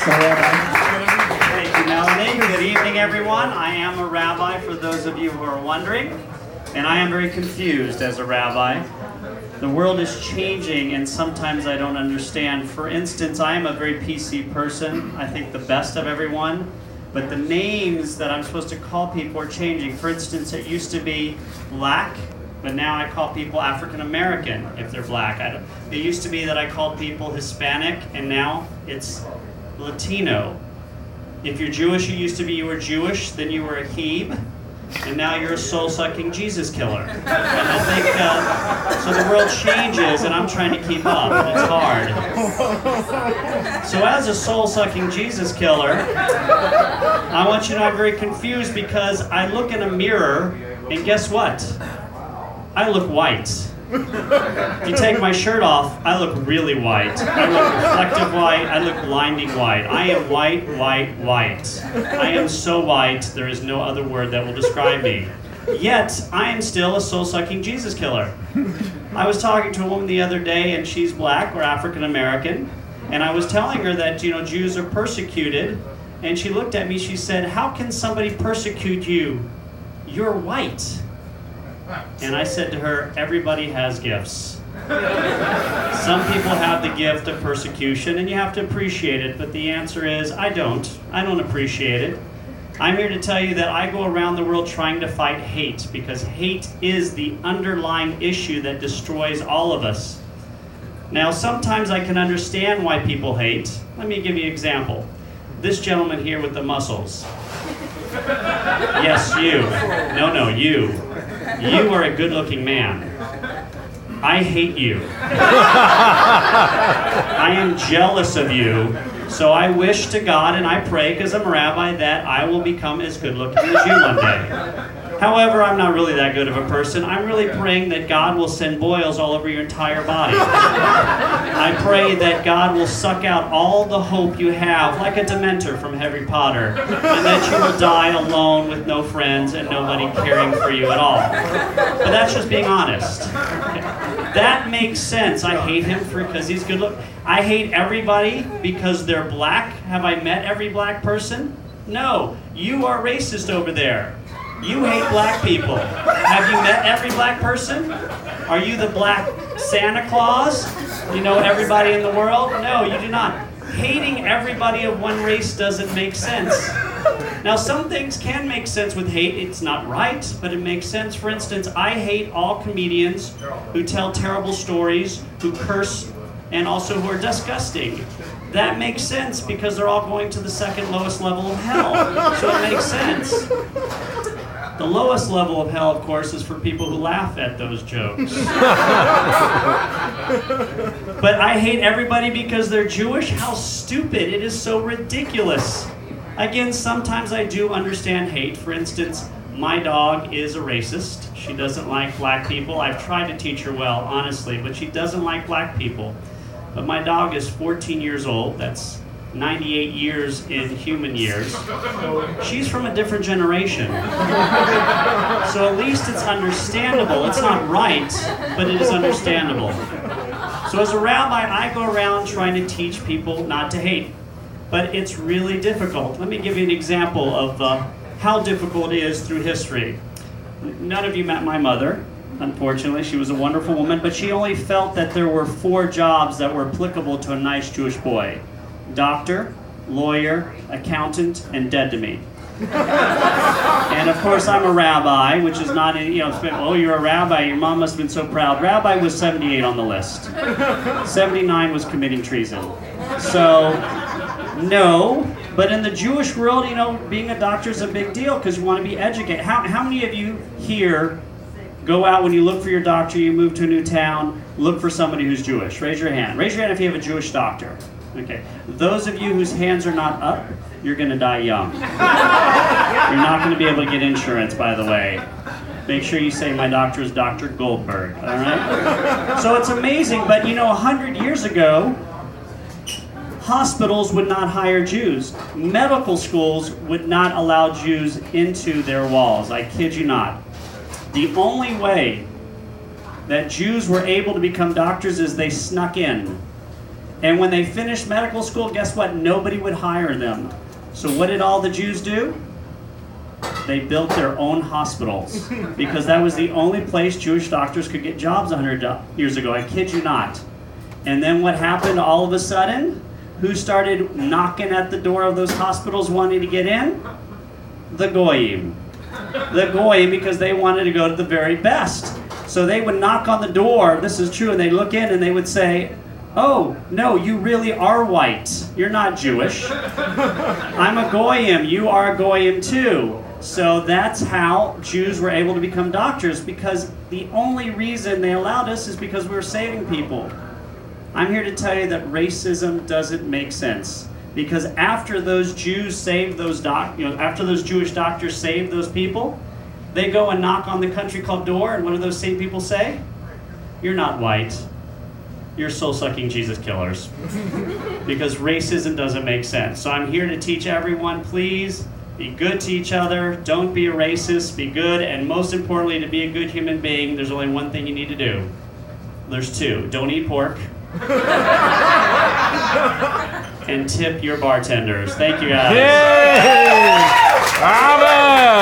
Thank you, Melanie. Good evening, everyone. I am a rabbi, for those of you who are wondering, and I am very confused as a rabbi. The world is changing, and sometimes I don't understand. For instance, I am a very PC person. I think the best of everyone, but the names that I'm supposed to call people are changing. For instance, it used to be black, but now I call people African American if they're black. It used to be that I called people Hispanic, and now it's Latino. If you're Jewish, it used to be you were Jewish, then you were a Heb, and now you're a soul-sucking Jesus killer. And I think, so the world changes, and I'm trying to keep up, and it's hard. So as a soul-sucking Jesus killer, I want you to know I'm very confused because I look in a mirror, and guess what? I look white. If you take my shirt off, I look really white. I look reflective white. I look blinding white. I am white, white, white. I am so white, there is no other word that will describe me. Yet, I am still a soul-sucking Jesus killer. I was talking to a woman the other day, and she's black or African American, and I was telling her that, Jews are persecuted, and she looked at me, she said, "How can somebody persecute you? You're white." And I said to her, everybody has gifts. Some people have the gift of persecution, and you have to appreciate it, but the answer is, I don't appreciate it. I'm here to tell you that I go around the world trying to fight hate, because hate is the underlying issue that destroys all of us. Now, sometimes I can understand why people hate. Let me give you an example. This gentleman here with the muscles. Yes, you. No, you. You are a good-looking man. I hate you. I am jealous of you, so I wish to God and I pray, because I'm a rabbi, that I will become as good-looking as you one day. However, I'm not really that good of a person. I'm really praying that God will send boils all over your entire body. I pray that God will suck out all the hope you have, like a Dementor from Harry Potter, and that you will die alone with no friends and nobody caring for you at all. But that's just being honest. That makes sense. I hate him because he's good looking. I hate everybody because they're black. Have I met every black person? No. You are racist over there. You hate black people. Have you met every black person? Are you the black Santa Claus? You know everybody in the world? No, you do not. Hating everybody of one race doesn't make sense. Now, some things can make sense with hate. It's not right, but it makes sense. For instance, I hate all comedians who tell terrible stories, who curse, and also who are disgusting. That makes sense because they're all going to the second lowest level of hell. So it makes sense. The lowest level of hell, of course, is for people who laugh at those jokes. But I hate everybody because they're Jewish? How stupid. It is so ridiculous. Again, sometimes I do understand hate. For instance, my dog is a racist. She doesn't like black people. I've tried to teach her well, honestly, but she doesn't like black people. But my dog is 14 years old. That's 98 years in human years. She's from a different generation. So at least it's understandable. It's not right, but it is understandable. So as a rabbi, I go around trying to teach people not to hate. But it's really difficult. Let me give you an example of how difficult it is through history. None of you met my mother. Unfortunately, she was a wonderful woman, but she only felt that there were 4 jobs that were applicable to a nice Jewish boy. Doctor, lawyer, accountant, and dead to me. And of course, I'm a rabbi, which is not, oh, you're a rabbi, your mom must have been so proud. Rabbi was 78 on the list. 79 was committing treason. So, no, but in the Jewish world, being a doctor is a big deal because you want to be educated. How many of you here go out when you look for your doctor, you move to a new town, look for somebody who's Jewish? Raise your hand. Raise your hand if you have a Jewish doctor. Okay. Those of you whose hands are not up, you're going to die young. You're not going to be able to get insurance, by the way. Make sure you say, my doctor is Dr. Goldberg, all right? So it's amazing, but 100 years ago, hospitals would not hire Jews. Medical schools would not allow Jews into their walls. I kid you not. The only way that Jews were able to become doctors is they snuck in. And when they finished medical school, guess what? Nobody would hire them. So what did all the Jews do? They built their own hospitals because that was the only place Jewish doctors could get jobs 100 years ago. I kid you not. And then what happened all of a sudden? Who started knocking at the door of those hospitals wanting to get in? The Goyim. The Goyim, because they wanted to go to the very best. So they would knock on the door, this is true, and they'd look in and they would say, oh, no, you really are white. You're not Jewish. I'm a Goyim. You are a Goyim too. So that's how Jews were able to become doctors, because the only reason they allowed us is because we were saving people. I'm here to tell you that racism doesn't make sense, because after those Jews saved those after those Jewish doctors saved those people, they go and knock on the country club door, and what do those same people say? You're not white. You're soul-sucking Jesus killers. Because racism doesn't make sense. So I'm here to teach everyone, please be good to each other. Don't be a racist. Be good. And most importantly, to be a good human being, there's only one thing you need to do. There's two. Don't eat pork. And tip your bartenders. Thank you, guys. Yay! Bravo!